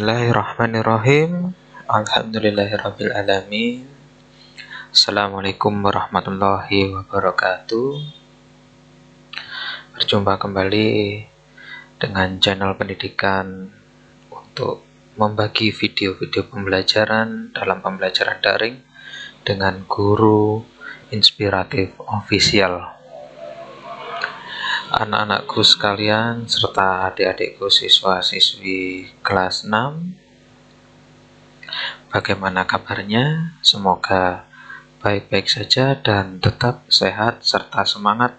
Bismillahirrahmanirrahim. Alhamdulillahirrabbilalamin. Assalamualaikum warahmatullahi wabarakatuh. Berjumpa kembali dengan channel pendidikan untuk membagi video-video pembelajaran dalam pembelajaran daring dengan guru inspiratif official. Anak-anakku sekalian serta adik-adikku siswa-siswi kelas 6, bagaimana kabarnya? Semoga baik-baik saja dan tetap sehat serta semangat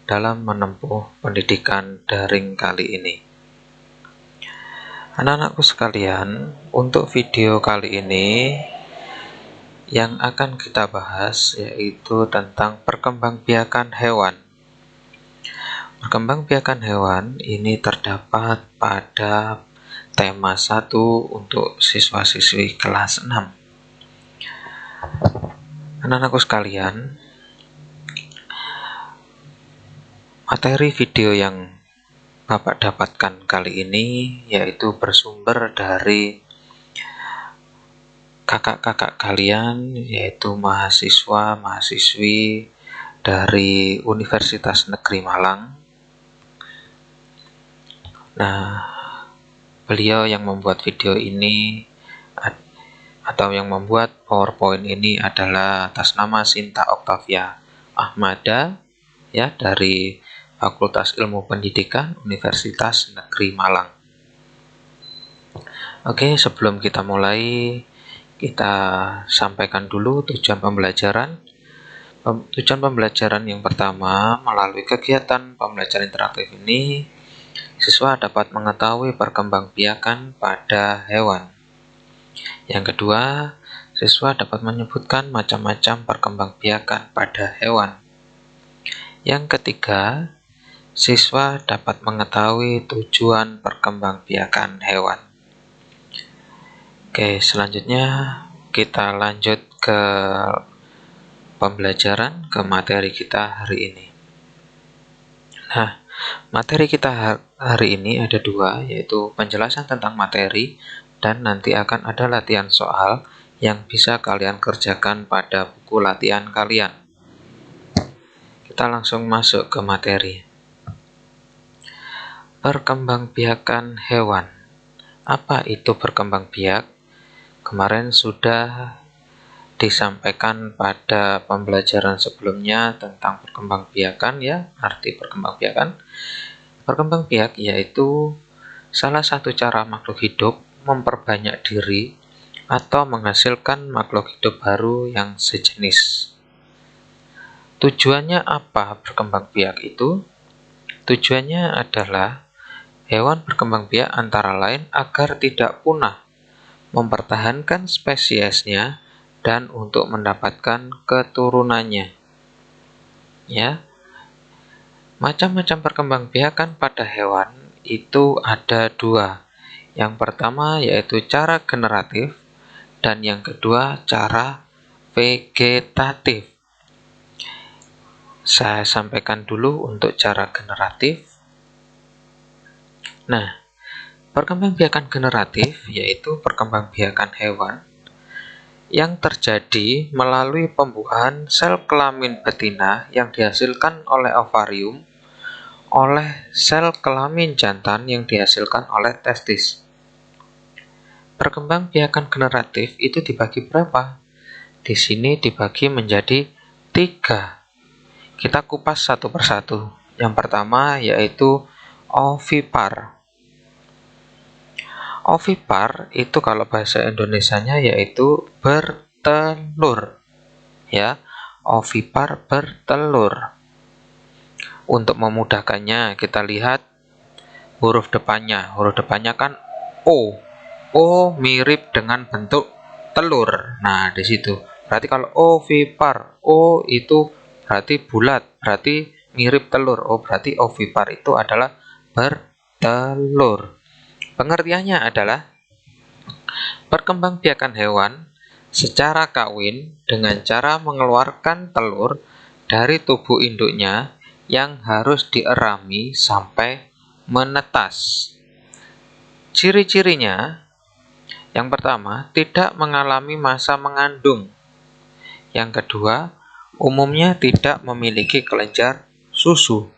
dalam menempuh pendidikan daring kali ini. Anak-anakku sekalian, untuk video kali ini yang akan kita bahas yaitu tentang perkembangbiakan hewan. Perkembangbiakan hewan ini terdapat pada tema 1 untuk siswa-siswi kelas 6. Anak-anakku sekalian, materi video yang Bapak dapatkan kali ini yaitu bersumber dari kakak-kakak kalian, yaitu mahasiswa-mahasiswi dari Universitas Negeri Malang. Nah, beliau yang membuat video ini atau yang membuat PowerPoint ini adalah atas nama Sinta Octavia Ahmada, ya, dari Fakultas Ilmu Pendidikan Universitas Negeri Malang. Oke, sebelum kita mulai, kita sampaikan dulu tujuan pembelajaran. Tujuan pembelajaran yang pertama, melalui kegiatan pembelajaran interaktif ini, siswa dapat mengetahui perkembangbiakan pada hewan. Yang kedua, siswa dapat menyebutkan macam-macam perkembangbiakan pada hewan. Yang ketiga, siswa dapat mengetahui tujuan perkembangbiakan hewan. Oke, selanjutnya kita lanjut ke pembelajaran, ke materi kita hari ini. Nah, materi kita hari ini ada 2, yaitu penjelasan tentang materi dan nanti akan ada latihan soal yang bisa kalian kerjakan pada buku latihan kalian. Kita langsung masuk ke materi. Perkembangbiakan hewan. Apa itu perkembangbiak? Kemarin sudah disampaikan pada pembelajaran sebelumnya tentang perkembangbiakan, ya, arti perkembangbiakan. Perkembangbiak yaitu salah satu cara makhluk hidup memperbanyak diri atau menghasilkan makhluk hidup baru yang sejenis. Tujuannya apa berkembangbiak itu? Tujuannya adalah hewan berkembangbiak antara lain agar tidak punah, mempertahankan spesiesnya, dan untuk mendapatkan keturunannya. Ya. Macam-macam perkembangbiakan pada hewan itu ada 2. Yang pertama yaitu cara generatif dan yang kedua cara vegetatif. Saya sampaikan dulu untuk cara generatif. Nah, perkembangbiakan generatif yaitu perkembangbiakan hewan yang terjadi melalui pembuahan sel kelamin betina yang dihasilkan oleh ovarium, oleh sel kelamin jantan yang dihasilkan oleh testis. Perkembangbiakan generatif itu dibagi berapa? Di sini dibagi menjadi 3. Kita kupas satu persatu. Yang pertama yaitu ovipar. Ovipar itu kalau bahasa Indonesianya yaitu bertelur, ya. Ovipar bertelur. Untuk memudahkannya kita lihat huruf depannya. Huruf depannya kan O. O mirip dengan bentuk telur. Nah, di situ. Berarti kalau ovipar, O itu berarti bulat, berarti mirip telur. Oh, berarti ovipar itu adalah bertelur. Pengertiannya adalah perkembangbiakan hewan secara kawin dengan cara mengeluarkan telur dari tubuh induknya yang harus dierami sampai menetas. Ciri-cirinya Yang pertama, tidak mengalami masa mengandung. Yang kedua, umumnya tidak memiliki kelenjar susu.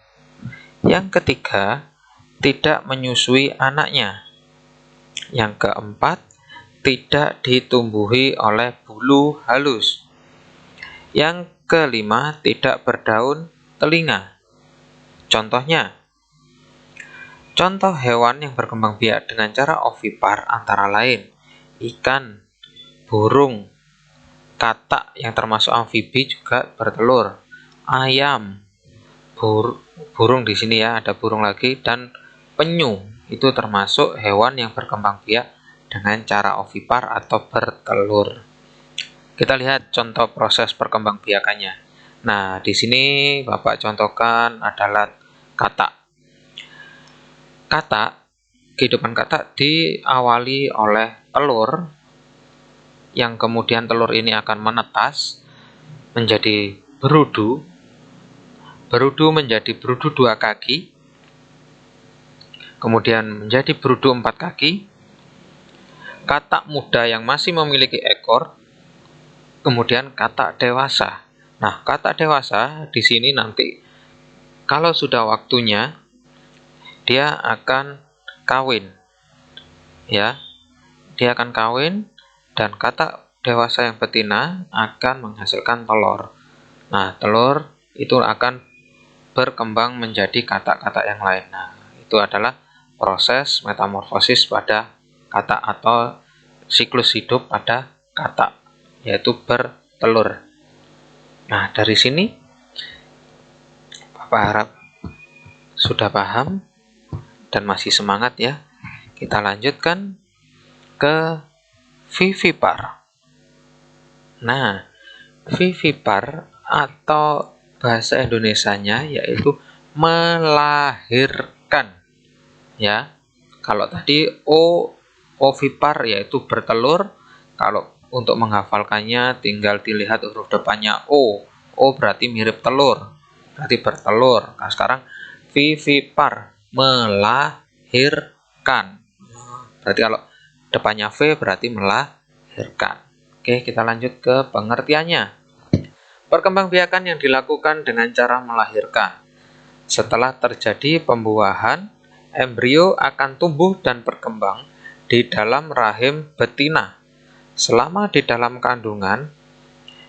Yang ketiga, tidak menyusui anaknya. Yang keempat, tidak ditumbuhi oleh bulu halus. Yang kelima, tidak berdaun telinga. Contohnya, contoh hewan yang berkembang biak dengan cara ovipar antara lain ikan, burung, katak yang termasuk amfibi juga bertelur, ayam, burung di sini ya, ada burung lagi, dan penyu itu termasuk hewan yang berkembang biak dengan cara ovipar atau bertelur. Kita lihat contoh proses perkembangbiakannya. Nah, di sini Bapak contohkan adalah katak. Kehidupan katak diawali oleh telur, yang kemudian telur ini akan menetas menjadi berudu. Berudu menjadi berudu 2 kaki, kemudian menjadi berudu 4 kaki. Katak muda yang masih memiliki ekor, kemudian katak dewasa. Nah, katak dewasa di sini nanti kalau sudah waktunya dia akan kawin. Ya. Dia akan kawin dan katak dewasa yang betina akan menghasilkan telur. Nah, telur itu akan berkembang menjadi katak-katak yang lain. Nah, itu adalah proses metamorfosis pada katak atau siklus hidup pada katak, yaitu bertelur. Nah, dari sini Bapak harap sudah paham dan masih semangat ya. Kita lanjutkan ke vivipar. Nah, vivipar atau bahasa Indonesianya yaitu melahirkan. Ya. Kalau tadi ovipar yaitu bertelur, kalau untuk menghafalkannya tinggal dilihat huruf depannya O. O berarti mirip telur, berarti bertelur. Nah, sekarang vivipar melahirkan. Berarti kalau depannya V berarti melahirkan. Oke, kita lanjut ke pengertiannya. Perkembangbiakan yang dilakukan dengan cara melahirkan. Setelah terjadi pembuahan, embrio akan tumbuh dan berkembang di dalam rahim betina. Selama di dalam kandungan,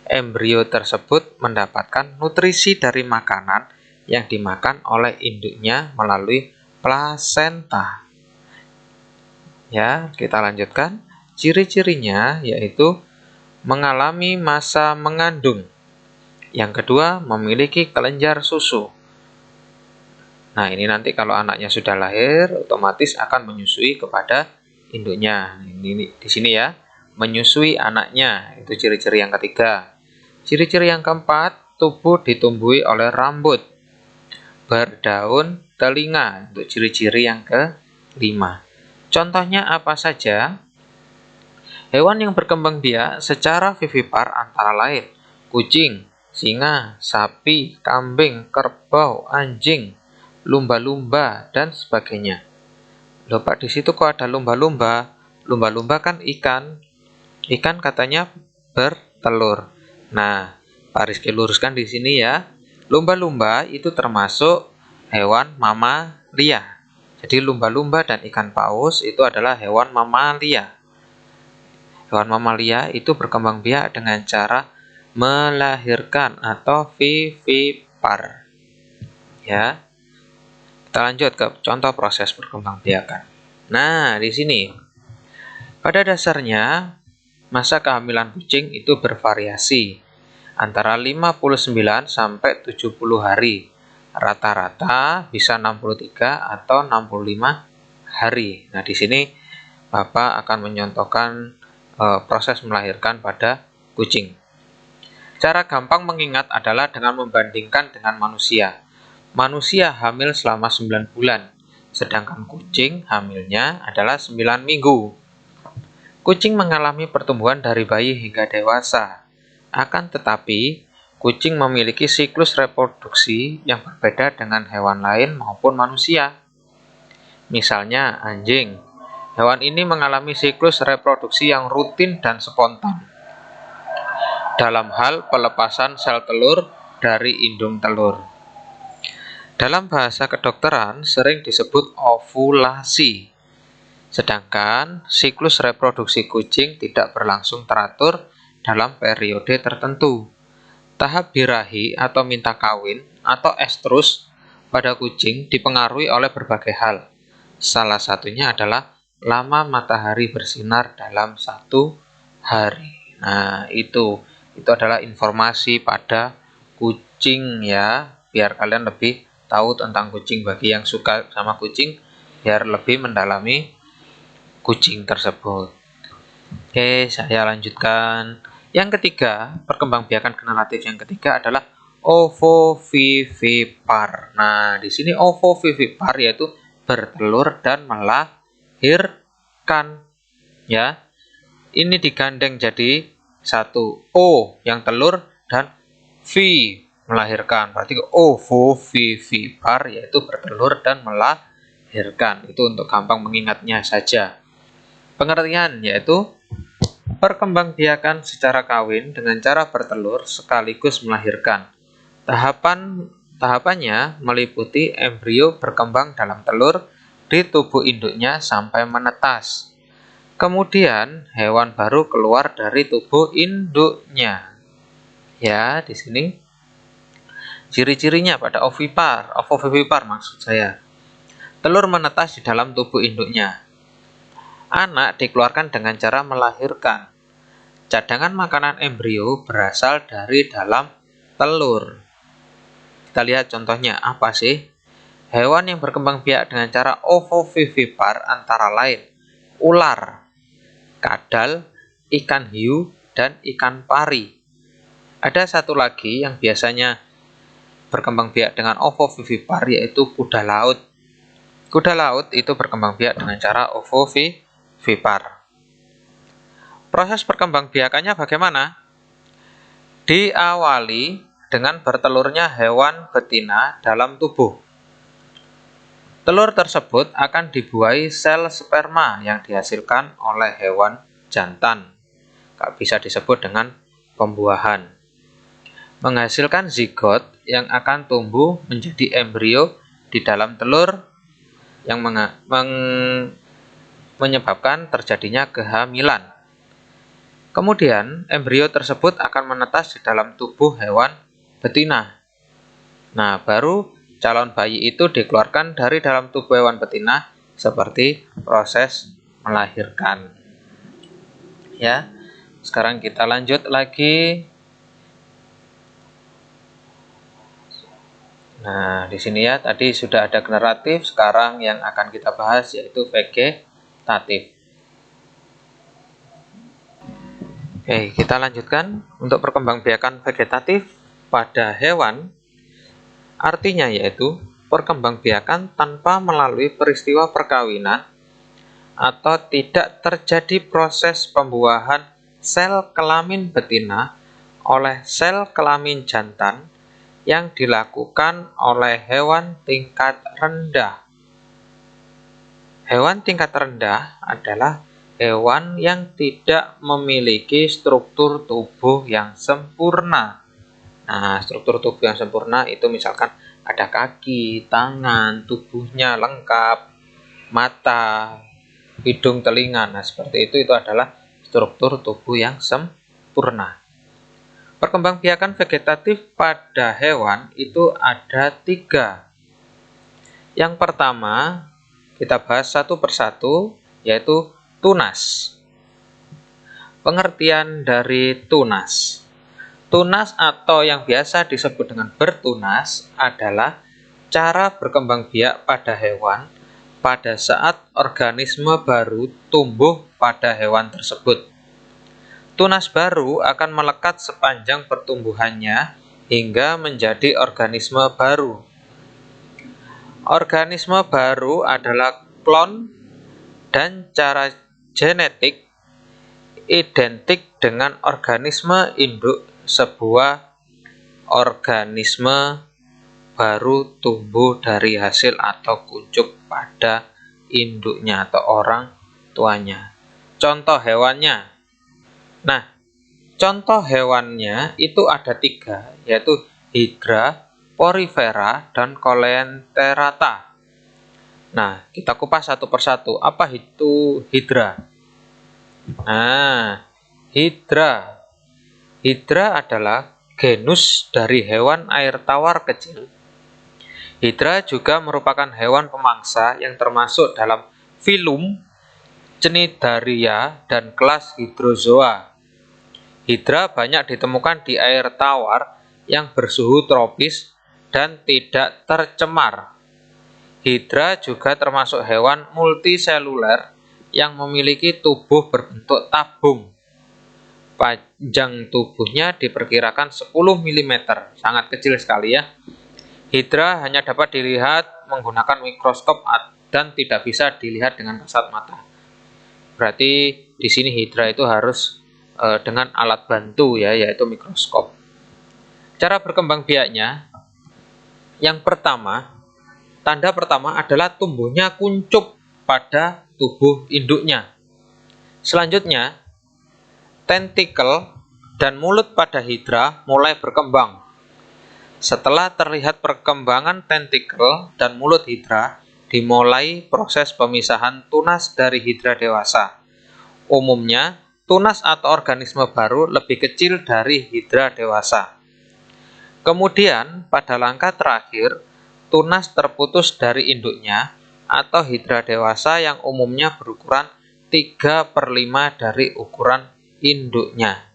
embrio tersebut mendapatkan nutrisi dari makanan yang dimakan oleh induknya melalui plasenta. Ya, kita lanjutkan. Ciri-cirinya yaitu mengalami masa mengandung. Yang kedua, memiliki kelenjar susu. Nah, ini nanti kalau anaknya sudah lahir, otomatis akan menyusui kepada induknya. Ini di sini ya, menyusui anaknya. Itu ciri-ciri yang ketiga. Ciri-ciri yang keempat, tubuh ditumbuhi oleh rambut, berdaun telinga. Untuk ciri-ciri yang kelima. Contohnya apa saja? Hewan yang berkembang biak secara vivipar antara lain kucing, singa, sapi, kambing, kerbau, anjing, lumba-lumba, dan sebagainya. Loh Pak, di situ kok ada lumba-lumba? Lumba-lumba kan ikan. Ikan katanya bertelur. Nah, Pak Rizky luruskan di sini ya. Lumba-lumba itu termasuk hewan mamalia. Jadi lumba-lumba dan ikan paus itu adalah hewan mamalia. Hewan mamalia itu berkembang biak dengan cara melahirkan atau vivipar. Ya. Kita lanjut ke contoh proses perkembangbiakan. Nah, di sini pada dasarnya masa kehamilan kucing itu bervariasi antara 59 sampai 70 hari. Rata-rata bisa 63 atau 65 hari. Nah, di sini Bapak akan menyontohkan proses melahirkan pada kucing. Cara gampang mengingat adalah dengan membandingkan dengan manusia. Manusia hamil selama 9 bulan, sedangkan kucing hamilnya adalah 9 minggu. Kucing mengalami pertumbuhan dari bayi hingga dewasa. Akan tetapi, kucing memiliki siklus reproduksi yang berbeda dengan hewan lain maupun manusia. Misalnya anjing. Hewan ini mengalami siklus reproduksi yang rutin dan spontan dalam hal pelepasan sel telur dari indung telur. Dalam bahasa kedokteran sering disebut ovulasi. Sedangkan siklus reproduksi kucing tidak berlangsung teratur dalam periode tertentu. Tahap birahi atau minta kawin atau estrus pada kucing dipengaruhi oleh berbagai hal. Salah satunya adalah lama matahari bersinar dalam satu hari. Nah, itu adalah informasi pada kucing ya, biar kalian lebih tahu tentang kucing. Bagi yang suka sama kucing, biar lebih mendalami kucing tersebut. Oke, saya lanjutkan. Yang ketiga, perkembangbiakan generatif yang ketiga adalah ovovivipar. Nah, di sini ovovivipar yaitu bertelur dan melahirkan. Ya, ini digandeng jadi satu, O yang telur dan V melahirkan. Berarti ovovivipar yaitu bertelur dan melahirkan. Itu untuk gampang mengingatnya saja. Pengertian yaitu perkembangbiakan secara kawin dengan cara bertelur sekaligus melahirkan. Tahapannya meliputi embrio berkembang dalam telur di tubuh induknya sampai menetas. Kemudian hewan baru keluar dari tubuh induknya. Ya, di sini ciri-cirinya pada ovovivipar maksud saya. Telur menetas di dalam tubuh induknya. Anak dikeluarkan dengan cara melahirkan. Cadangan makanan embrio berasal dari dalam telur. Kita lihat contohnya apa sih? Hewan yang berkembang biak dengan cara ovovivipar antara lain ular, kadal, ikan hiu, dan ikan pari. Ada satu lagi yang biasanya berkembang biak dengan ovovivipar yaitu kuda laut. Kuda laut itu berkembang biak dengan cara ovovivipar. Proses perkembangbiakannya bagaimana? Diawali dengan bertelurnya hewan betina dalam tubuh. Telur tersebut akan dibuahi sel sperma yang dihasilkan oleh hewan jantan. Bisa disebut dengan pembuahan. Menghasilkan zigot yang akan tumbuh menjadi embrio di dalam telur yang menyebabkan terjadinya kehamilan. Kemudian, embrio tersebut akan menetas di dalam tubuh hewan betina. Nah, baru calon bayi itu dikeluarkan dari dalam tubuh hewan betina seperti proses melahirkan. Ya, sekarang kita lanjut lagi. Nah, di sini ya, tadi sudah ada generatif, sekarang yang akan kita bahas yaitu vegetatif. Oke, kita lanjutkan untuk perkembangbiakan vegetatif pada hewan. Artinya yaitu perkembangbiakan tanpa melalui peristiwa perkawinan atau tidak terjadi proses pembuahan sel kelamin betina oleh sel kelamin jantan yang dilakukan oleh hewan tingkat rendah. Hewan tingkat rendah adalah hewan yang tidak memiliki struktur tubuh yang sempurna. Nah, struktur tubuh yang sempurna itu misalkan ada kaki, tangan, tubuhnya lengkap, mata, hidung, telinga. Nah, seperti itu adalah struktur tubuh yang sempurna. Perkembangbiakan vegetatif pada hewan itu ada 3. Yang pertama, kita bahas satu persatu, yaitu tunas. Pengertian dari tunas. Tunas atau yang biasa disebut dengan bertunas adalah cara berkembang biak pada hewan pada saat organisme baru tumbuh pada hewan tersebut. Tunas baru akan melekat sepanjang pertumbuhannya hingga menjadi organisme baru. Organisme baru adalah klon dan cara genetik identik dengan organisme induk sebuah organisme baru tumbuh dari hasil atau kuncup pada induknya atau orang tuanya. Contoh hewannya. Nah, contoh hewannya itu ada 3, yaitu Hydra, Porifera, dan Coleanterata. Nah, kita kupas satu persatu. Apa itu Hydra? Nah, Hydra. Hydra adalah genus dari hewan air tawar kecil. Hydra juga merupakan hewan pemangsa yang termasuk dalam filum Cnidaria dan kelas Hydrozoa. Hydra banyak ditemukan di air tawar yang bersuhu tropis dan tidak tercemar. Hydra juga termasuk hewan multiseluler yang memiliki tubuh berbentuk tabung. Panjang tubuhnya diperkirakan 10 mm, sangat kecil sekali ya. Hydra hanya dapat dilihat menggunakan mikroskop dan tidak bisa dilihat dengan kasat mata. Berarti di sini Hydra itu harus dengan alat bantu ya, yaitu mikroskop. Cara berkembang biaknya, yang pertama, tanda pertama adalah tumbuhnya kuncup pada tubuh induknya. Selanjutnya, tentakel dan mulut pada Hydra mulai berkembang. Setelah terlihat perkembangan tentakel dan mulut Hydra, dimulai proses pemisahan tunas dari Hydra dewasa. Umumnya, tunas atau organisme baru lebih kecil dari Hydra dewasa. Kemudian, pada langkah terakhir, tunas terputus dari induknya atau Hydra dewasa yang umumnya berukuran 3/5 dari ukuran induknya.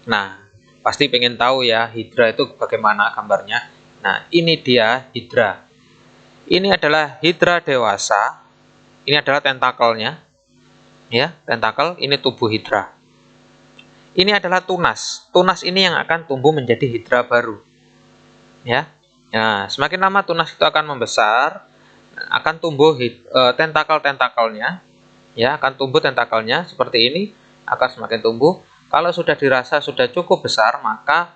Nah, pasti pengen tahu ya Hydra itu bagaimana gambarnya. Nah, ini dia Hydra. Ini adalah Hydra dewasa. Ini adalah tentakelnya. Ya, tentakel, ini tubuh Hydra. Ini adalah tunas. Tunas ini yang akan tumbuh menjadi Hydra baru. Ya. Nah, semakin lama tunas itu akan membesar, akan tumbuh tentakel-tentakelnya. Ya, akan tumbuh tentakelnya seperti ini, akan semakin tumbuh. Kalau sudah dirasa sudah cukup besar, maka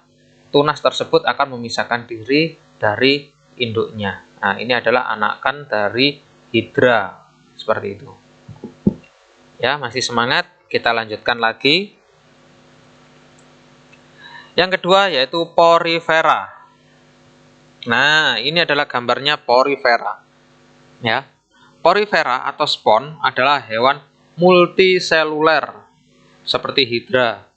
tunas tersebut akan memisahkan diri dari induknya. Nah, ini adalah anakan dari Hydra. Seperti itu. Ya, masih semangat? Kita lanjutkan lagi. Yang kedua yaitu Porifera. Nah, ini adalah gambarnya Porifera. Ya. Porifera atau spon adalah hewan multiseluler seperti Hydra.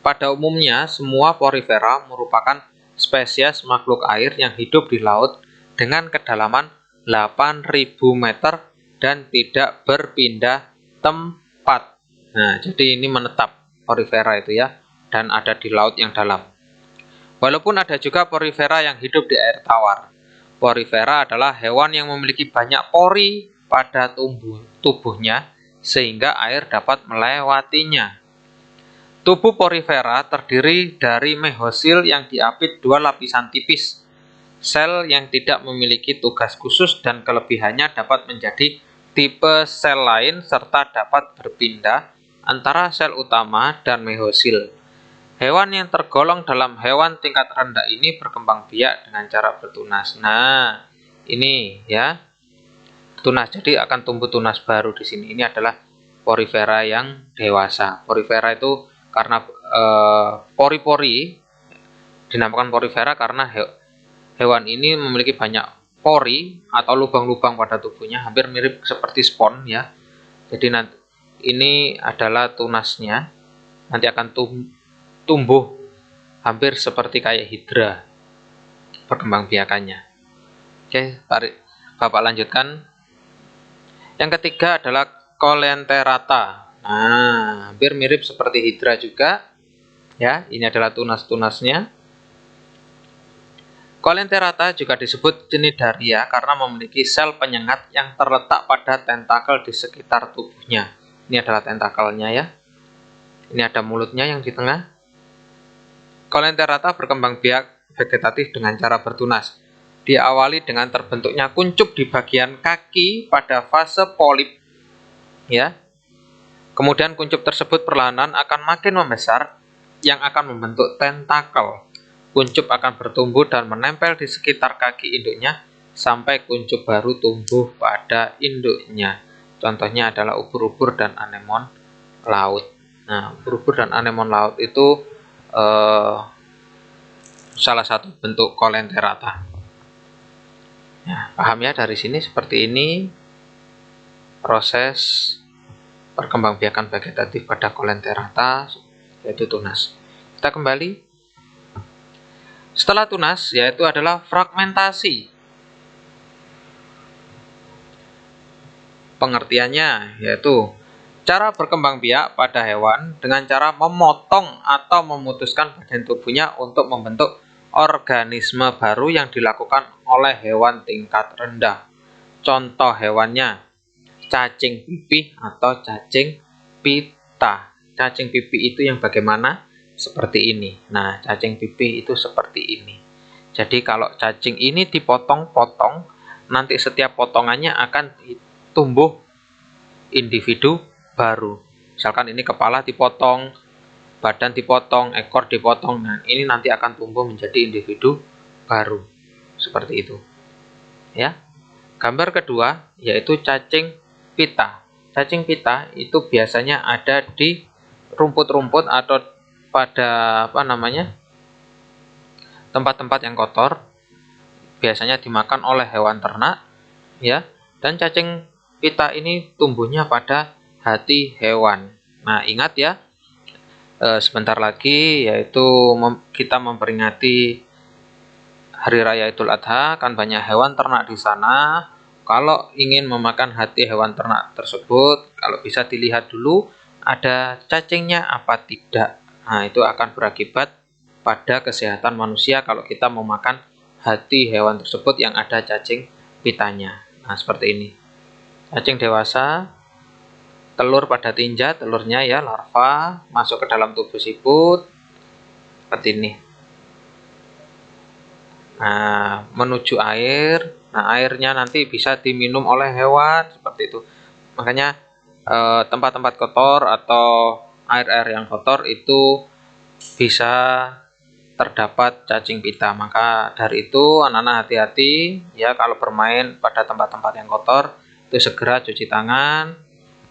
Pada umumnya, semua Porifera merupakan spesies makhluk air yang hidup di laut dengan kedalaman 8.000 meter dan tidak berpindah tempat. Nah, jadi ini menetap Porifera itu ya, dan ada di laut yang dalam. Walaupun ada juga Porifera yang hidup di air tawar. Porifera adalah hewan yang memiliki banyak pori pada tubuhnya sehingga air dapat melewatinya. Tubuh Porifera terdiri dari mehosil yang diapit 2 lapisan tipis. Sel yang tidak memiliki tugas khusus dan kelebihannya dapat menjadi tipe sel lain serta dapat berpindah antara sel utama dan mehosil. Hewan yang tergolong dalam hewan tingkat rendah ini berkembang biak dengan cara bertunas. Nah, ini ya. Tunas, jadi akan tumbuh tunas baru di sini. Ini adalah Porifera yang dewasa. Porifera itu karena pori-pori dinamakan Porifera karena hewan ini memiliki banyak pori atau lubang-lubang pada tubuhnya, hampir mirip seperti spon ya. Jadi nanti ini adalah tunasnya, nanti akan tumbuh hampir seperti kayak Hydra perkembangbiakannya. Oke, tarik Bapak lanjutkan. Yang ketiga adalah Coleanterata. Nah, hampir mirip seperti Hydra juga. Ya, ini adalah tunas-tunasnya. Coleanterata juga disebut Cnidaria karena memiliki sel penyengat yang terletak pada tentakel di sekitar tubuhnya. Ini adalah tentakelnya ya. Ini ada mulutnya yang di tengah. Coleanterata berkembang biak vegetatif dengan cara bertunas. Diawali dengan terbentuknya kuncup di bagian kaki pada fase polip. Ya. Kemudian kuncup tersebut perlahan akan makin membesar yang akan membentuk tentakel. Kuncup akan bertumbuh dan menempel di sekitar kaki induknya sampai kuncup baru tumbuh pada induknya. Contohnya adalah ubur-ubur dan anemon laut. Nah, ubur-ubur dan anemon laut itu salah satu bentuk Coelenterata. Nah, paham ya, dari sini seperti ini proses perkembangbiakan vegetatif pada Coelenterata, yaitu tunas. Kita kembali. Setelah tunas, yaitu adalah fragmentasi. Pengertiannya yaitu cara berkembang biak pada hewan dengan cara memotong atau memutuskan bagian tubuhnya untuk membentuk organisme baru yang dilakukan oleh hewan tingkat rendah. Contoh hewannya cacing pipih atau cacing pita. Cacing pipih itu yang bagaimana? Seperti ini. Nah, cacing pipih itu seperti ini. Jadi kalau cacing ini dipotong-potong, nanti setiap potongannya akan tumbuh individu baru. Misalkan ini kepala dipotong, badan dipotong, ekor dipotong. Nah, ini nanti akan tumbuh menjadi individu baru. Seperti itu. Ya. Gambar kedua yaitu cacing pita. Cacing pita itu biasanya ada di rumput-rumput atau pada tempat-tempat yang kotor. Biasanya dimakan oleh hewan ternak, ya. Dan cacing pita ini tumbuhnya pada hati hewan. Nah, ingat ya, sebentar lagi yaitu kita memperingati Hari Raya Idul Adha, kan banyak hewan ternak di sana. Kalau ingin memakan hati hewan ternak tersebut, kalau bisa dilihat dulu ada cacingnya apa tidak. Nah, itu akan berakibat pada kesehatan manusia kalau kita memakan hati hewan tersebut yang ada cacing pitanya. Nah, seperti ini. Cacing dewasa, telur pada tinja, telurnya ya larva masuk ke dalam tubuh siput seperti ini. Nah, menuju air. Nah, airnya nanti bisa diminum oleh hewan seperti itu. Makanya tempat-tempat kotor atau air-air yang kotor itu bisa terdapat cacing pita. Maka dari itu anak-anak hati-hati ya, kalau bermain pada tempat-tempat yang kotor itu segera cuci tangan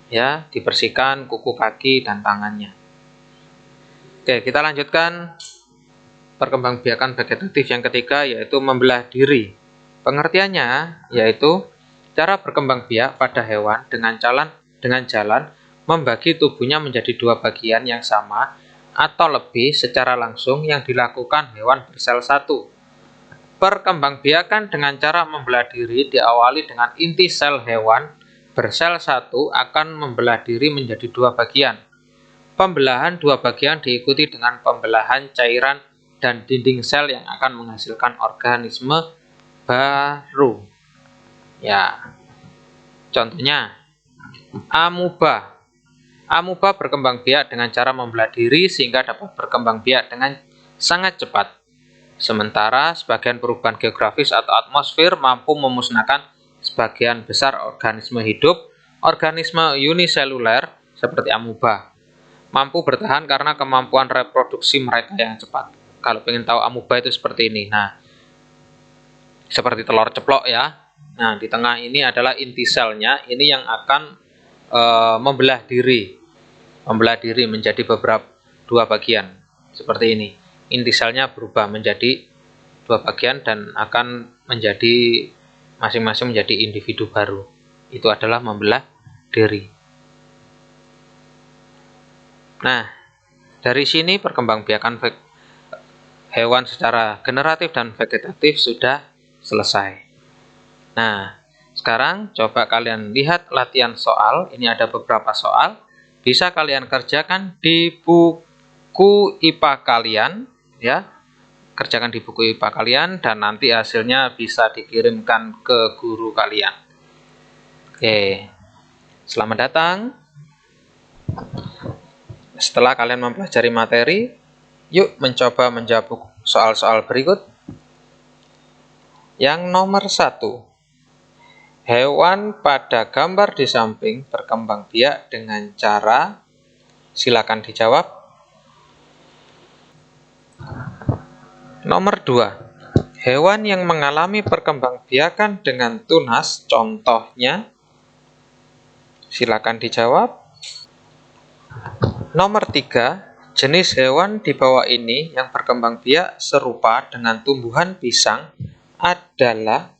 ya, dibersihkan kuku kaki dan tangannya. Oke, kita lanjutkan perkembangbiakan vegetatif yang ketiga yaitu membelah diri. Pengertiannya yaitu cara berkembang biak pada hewan dengan jalan membagi tubuhnya menjadi dua bagian yang sama atau lebih secara langsung yang dilakukan hewan bersel satu. Perkembangbiakan dengan cara membelah diri diawali dengan inti sel hewan bersel satu akan membelah diri menjadi dua bagian. Pembelahan dua bagian diikuti dengan pembelahan cairan dan dinding sel yang akan menghasilkan organisme baru. Ya, contohnya amuba. Amuba berkembang biak dengan cara membelah diri sehingga dapat berkembang biak dengan sangat cepat. Sementara sebagian perubahan geografis atau atmosfer mampu memusnahkan sebagian besar organisme hidup, organisme uniseluler seperti amuba mampu bertahan karena kemampuan reproduksi mereka yang cepat. Kalau ingin tahu amuba itu seperti ini. Nah, seperti telur ceplok ya. Nah, di tengah ini adalah inti selnya. Ini yang akan membelah diri menjadi dua bagian seperti ini. Inti selnya berubah menjadi dua bagian dan akan menjadi masing-masing menjadi individu baru. Itu adalah membelah diri. Nah, dari sini perkembangbiakan hewan secara generatif dan vegetatif sudah selesai. Nah, sekarang coba kalian lihat latihan soal. Ini ada beberapa soal. Bisa kalian kerjakan di buku IPA kalian, ya. Kerjakan di buku IPA kalian dan nanti hasilnya bisa dikirimkan ke guru kalian. Oke. Selamat datang. Setelah kalian mempelajari materi, yuk mencoba menjawab soal-soal berikut. Yang nomor 1. Hewan pada gambar di samping berkembang biak dengan cara, silakan dijawab. Nomor 2. Hewan yang mengalami perkembangbiakan dengan tunas, contohnya. Silakan dijawab. Nomor 3, jenis hewan di bawah ini yang berkembang biak serupa dengan tumbuhan pisang adalah,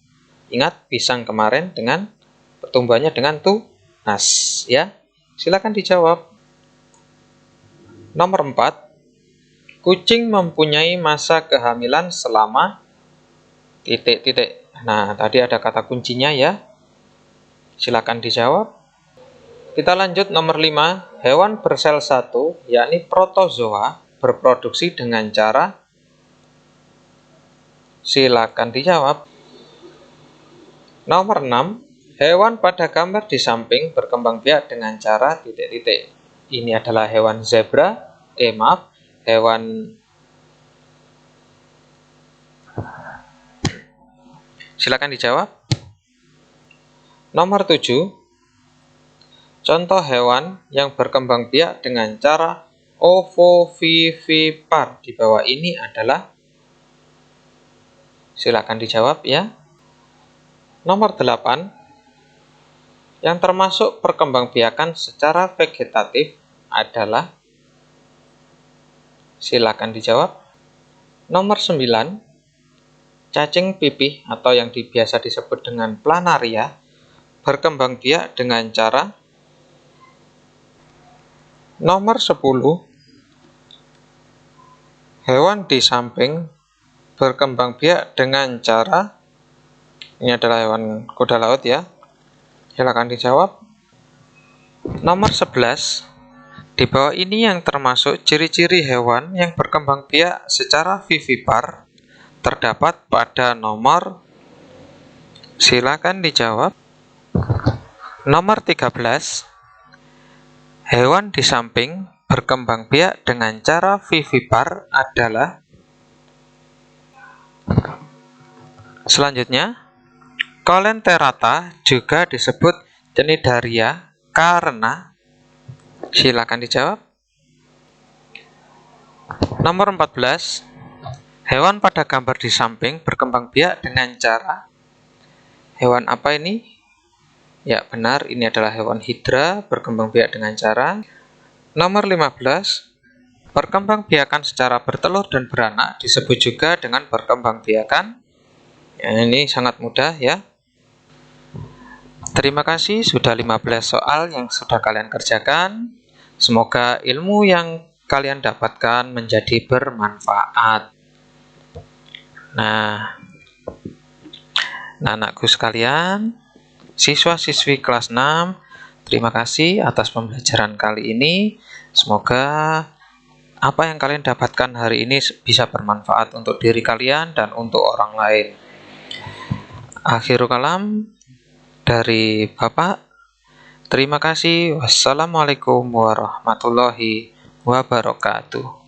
ingat pisang kemarin dengan pertumbuhannya dengan tunas, ya. Silakan dijawab. Nomor 4, kucing mempunyai masa kehamilan selama titik-titik. Nah, tadi ada kata kuncinya ya. Silakan dijawab. Kita lanjut nomor 5, hewan bersel satu, yakni protozoa, berproduksi dengan cara. Silakan dijawab. Nomor 6, hewan pada gambar di samping berkembang biak dengan cara titik-titik. Ini adalah hewan zebra, silakan dijawab. Nomor 7, contoh hewan yang berkembang biak dengan cara ovovivipar di bawah ini adalah. Silakan dijawab ya. Nomor 8, yang termasuk perkembangbiakan secara vegetatif adalah. Silakan dijawab. Nomor 9, cacing pipih atau yang biasa disebut dengan planaria berkembang biak dengan cara. Nomor 10, hewan di samping berkembang biak dengan cara. Ini adalah hewan kuda laut ya. Silakan dijawab. Nomor 11, di bawah ini yang termasuk ciri-ciri hewan yang berkembang biak secara vivipar terdapat pada nomor. Silakan dijawab. Nomor 13, hewan di samping berkembang biak dengan cara vivipar adalah. Selanjutnya, Coleanthera juga disebut Cnidaria karena. Silakan dijawab. Nomor 14, hewan pada gambar di samping berkembang biak dengan cara. Hewan apa ini? Ya, benar, ini adalah hewan hidra berkembang biak dengan cara. Nomor 15, perkembangbiakan secara bertelur dan beranak disebut juga dengan perkembangbiakan. Ya, ini sangat mudah ya. Terima kasih sudah 15 soal yang sudah kalian kerjakan. Semoga ilmu yang kalian dapatkan menjadi bermanfaat. Nah, anakku sekalian, siswa-siswi kelas 6, terima kasih atas pembelajaran kali ini. Semoga apa yang kalian dapatkan hari ini bisa bermanfaat untuk diri kalian dan untuk orang lain. Akhirul kalam dari Bapak. Terima kasih. Wassalamualaikum warahmatullahi wabarakatuh.